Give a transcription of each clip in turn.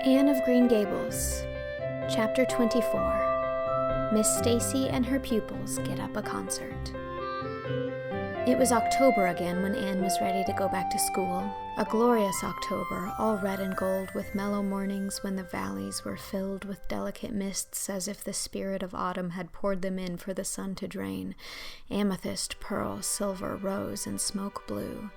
Anne of Green Gables, Chapter 24. Miss Stacey and her pupils get up a concert. It was October again when Anne was ready to go back to school. A glorious October, all red and gold, with mellow mornings when the valleys were filled with delicate mists as if the spirit of autumn had poured them in for the sun to drain. Amethyst, pearl, silver, rose, and smoke blue.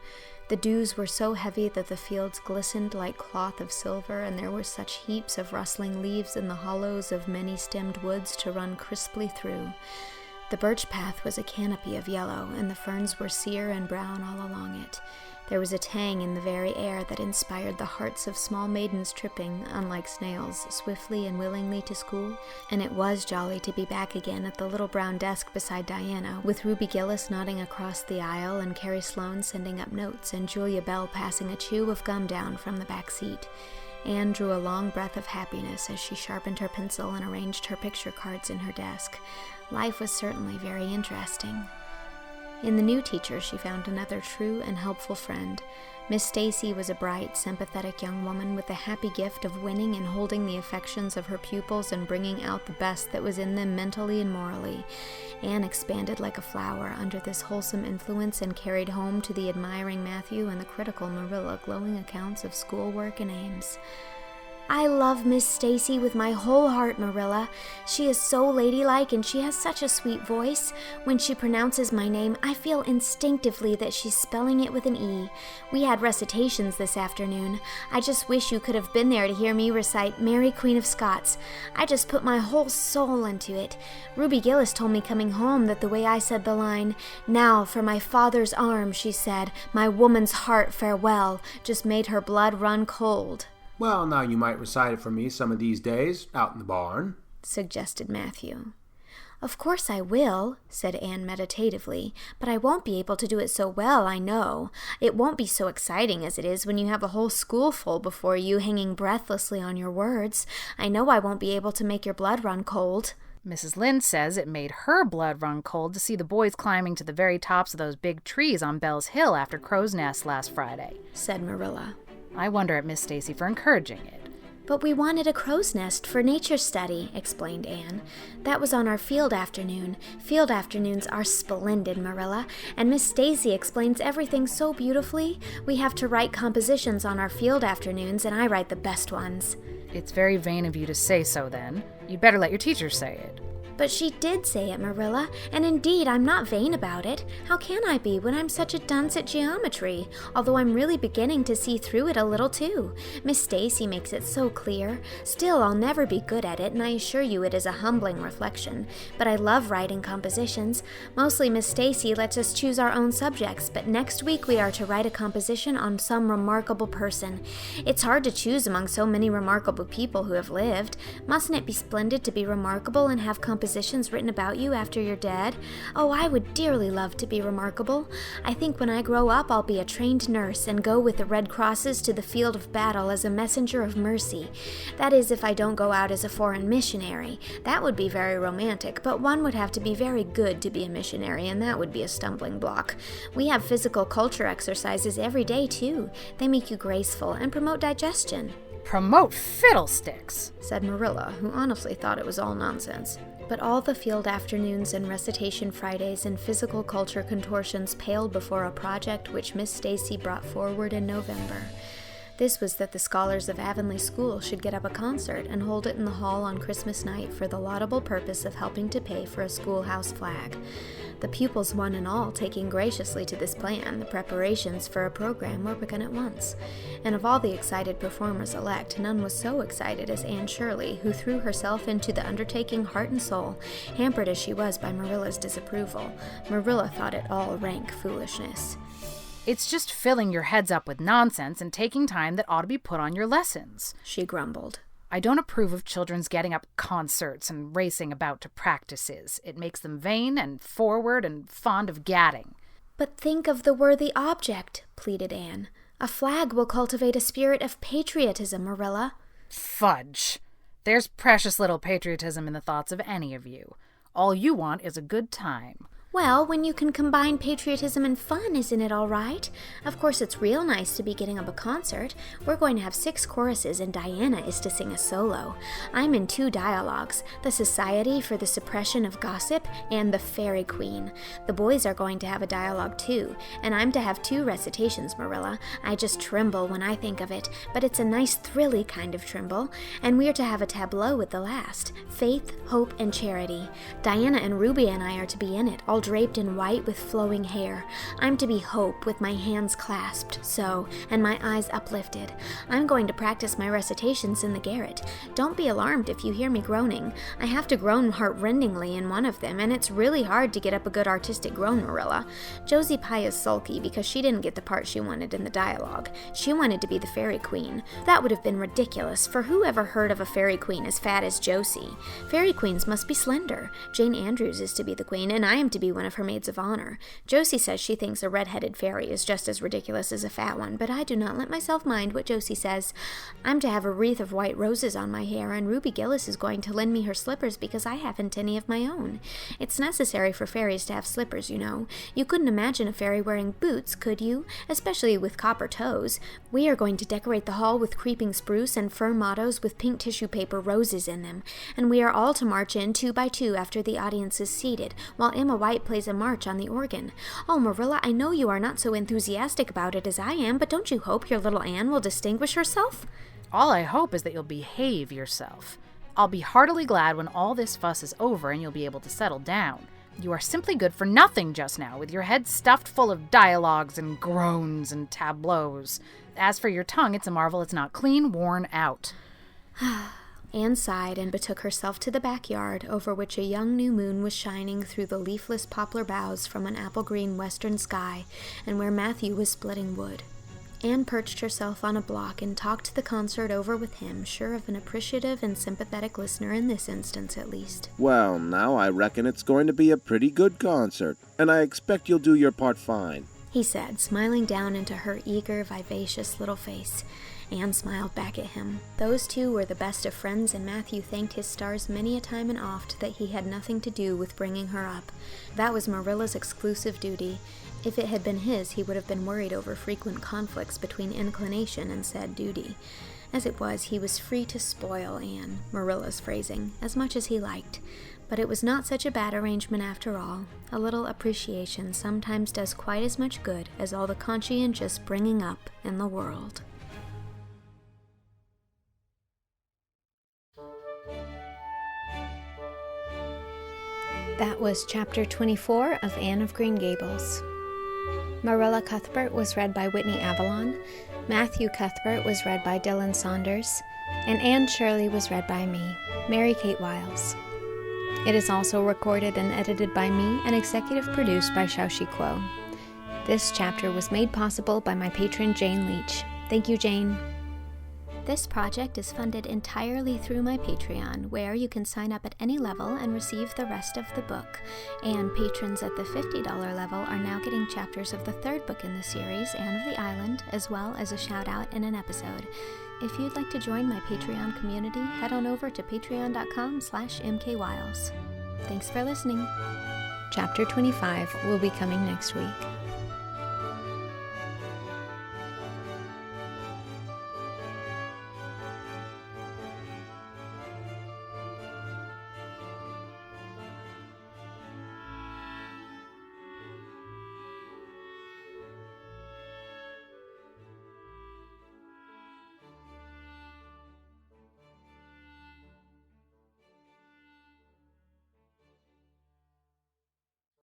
The dews were so heavy that the fields glistened like cloth of silver, and there were such heaps of rustling leaves in the hollows of many-stemmed woods to run crisply through. The birch path was a canopy of yellow, and the ferns were sere and brown all along it. There was a tang in the very air that inspired the hearts of small maidens tripping, unlike snails, swiftly and willingly to school. And it was jolly to be back again at the little brown desk beside Diana, with Ruby Gillis nodding across the aisle, and Carrie Sloane sending up notes, and Julia Bell passing a chew of gum down from the back seat. Anne drew a long breath of happiness as she sharpened her pencil and arranged her picture cards in her desk. Life was certainly very interesting. In the new teacher, she found another true and helpful friend. Miss Stacey was a bright, sympathetic young woman with the happy gift of winning and holding the affections of her pupils and bringing out the best that was in them mentally and morally. Anne expanded like a flower under this wholesome influence and carried home to the admiring Matthew and the critical Marilla glowing accounts of schoolwork and aims. "I love Miss Stacey with my whole heart, Marilla. She is so ladylike and she has such a sweet voice. When she pronounces my name, I feel instinctively that she's spelling it with an E. We had recitations this afternoon. I just wish you could have been there to hear me recite Mary Queen of Scots. I just put my whole soul into it. Ruby Gillis told me coming home that the way I said the line, 'Now for my father's arms,' she said, 'my woman's heart farewell,' just made her blood run cold." "Well, now you might recite it for me some of these days, out in the barn," suggested Matthew. "Of course I will," said Anne meditatively, "but I won't be able to do it so well, I know. It won't be so exciting as it is when you have a whole school full before you, hanging breathlessly on your words. I know I won't be able to make your blood run cold." Mrs. Lynde says it made her blood run cold to see the boys climbing to the very tops of those big trees on Bell's Hill after Crow's Nest last Friday, said Marilla. I wonder at Miss Stacey for encouraging it. "But we wanted a crow's nest for nature study," explained Anne. "That was on our field afternoon. Field afternoons are splendid, Marilla, and Miss Stacey explains everything so beautifully. We have to write compositions on our field afternoons, and I write the best ones." It's very vain of you to say so, then. You'd better let your teacher say it. "But she did say it, Marilla, and indeed I'm not vain about it. How can I be when I'm such a dunce at geometry? Although I'm really beginning to see through it a little too. Miss Stacey makes it so clear. Still, I'll never be good at it, and I assure you it is a humbling reflection. But I love writing compositions. Mostly Miss Stacey lets us choose our own subjects, but next week we are to write a composition on some remarkable person. It's hard to choose among so many remarkable people who have lived. Mustn't it be splendid to be remarkable and have compositions written about you after you're dead? Oh, I would dearly love to be remarkable. I think when I grow up I'll be a trained nurse and go with the Red Crosses to the field of battle as a messenger of mercy. That is, if I don't go out as a foreign missionary. That would be very romantic, but one would have to be very good to be a missionary, and that would be a stumbling block. We have physical culture exercises every day, too. They make you graceful and promote digestion." "Promote fiddlesticks," said Marilla, who honestly thought it was all nonsense. But all the field afternoons and recitation Fridays and physical culture contortions paled before a project which Miss Stacey brought forward in November. This was that the scholars of Avonlea School should get up a concert and hold it in the hall on Christmas night for the laudable purpose of helping to pay for a schoolhouse flag. The pupils one and all taking graciously to this plan, the preparations for a program were begun at once. And of all the excited performers-elect, none was so excited as Anne Shirley, who threw herself into the undertaking heart and soul, hampered as she was by Marilla's disapproval. Marilla thought it all rank foolishness. "It's just filling your heads up with nonsense and taking time that ought to be put on your lessons," she grumbled. "I don't approve of children's getting up concerts and racing about to practices. It makes them vain and forward and fond of gadding." "But think of the worthy object," pleaded Anne. "A flag will cultivate a spirit of patriotism, Marilla." "Fudge! There's precious little patriotism in the thoughts of any of you. All you want is a good time." Well, when you can combine patriotism and fun, isn't it all right? Of course, it's real nice to be getting up a concert. We're going to have 6 choruses, and Diana is to sing a solo. I'm in 2 dialogues, the Society for the Suppression of Gossip and the Fairy Queen. The boys are going to have a dialogue too, and I'm to have 2 recitations, Marilla. I just tremble when I think of it, but it's a nice thrilly kind of tremble, and we're to have a tableau with the last, Faith, Hope, and Charity. Diana and Ruby and I are to be in it, all draped in white with flowing hair. I'm to be Hope with my hands clasped, so, and my eyes uplifted. I'm going to practice my recitations in the garret. Don't be alarmed if you hear me groaning. I have to groan heart-rendingly in one of them, and it's really hard to get up a good artistic groan, Marilla. Josie Pye is sulky because she didn't get the part she wanted in the dialogue. She wanted to be the Fairy Queen. That would have been ridiculous, for who ever heard of a Fairy Queen as fat as Josie? Fairy Queens must be slender. Jane Andrews is to be the queen, and I am to be one of her maids of honor. Josie says she thinks a red-headed fairy is just as ridiculous as a fat one, but I do not let myself mind what Josie says. I'm to have a wreath of white roses on my hair, and Ruby Gillis is going to lend me her slippers because I haven't any of my own. It's necessary for fairies to have slippers, you know. You couldn't imagine a fairy wearing boots, could you? Especially with copper toes. We are going to decorate the hall with creeping spruce and fir mottos with pink tissue paper roses in them, and we are all to march in 2 by 2 after the audience is seated, while Emma White plays a march on the organ. Oh, Marilla, I know you are not so enthusiastic about it as I am, but don't you hope your little Anne will distinguish herself? All I hope is that you'll behave yourself. I'll be heartily glad when all this fuss is over and you'll be able to settle down. You are simply good for nothing just now, with your head stuffed full of dialogues and groans and tableaus. As for your tongue, it's a marvel it's not clean worn out. Anne sighed and betook herself to the backyard, over which a young new moon was shining through the leafless poplar boughs from an apple-green western sky, and where Matthew was splitting wood. Anne perched herself on a block and talked the concert over with him, sure of an appreciative and sympathetic listener in this instance at least. Well, now I reckon it's going to be a pretty good concert, and I expect you'll do your part fine, he said, smiling down into her eager, vivacious little face. Anne smiled back at him. Those two were the best of friends, and Matthew thanked his stars many a time and oft that he had nothing to do with bringing her up. That was Marilla's exclusive duty. If it had been his, he would have been worried over frequent conflicts between inclination and said duty. As it was, he was free to spoil Anne, Marilla's phrasing, as much as he liked. But it was not such a bad arrangement after all. A little appreciation sometimes does quite as much good as all the conscientious bringing up in the world. That was Chapter 24 of Anne of Green Gables. Marilla Cuthbert was read by Whitney Avalon, Matthew Cuthbert was read by Dylan Saunders, and Anne Shirley was read by me, Mary Kate Wiles. It is also recorded and edited by me and executive produced by Shao Chih Kuo. This chapter was made possible by my patron Jane Leach. Thank you, Jane. This project is funded entirely through my Patreon, where you can sign up at any level and receive the rest of the book. And patrons at the $50 level are now getting chapters of the 3rd book in the series, Anne of the Island, as well as a shout-out in an episode. If you'd like to join my Patreon community, head on over to patreon.com/mkwiles. Thanks for listening. Chapter 25 will be coming next week.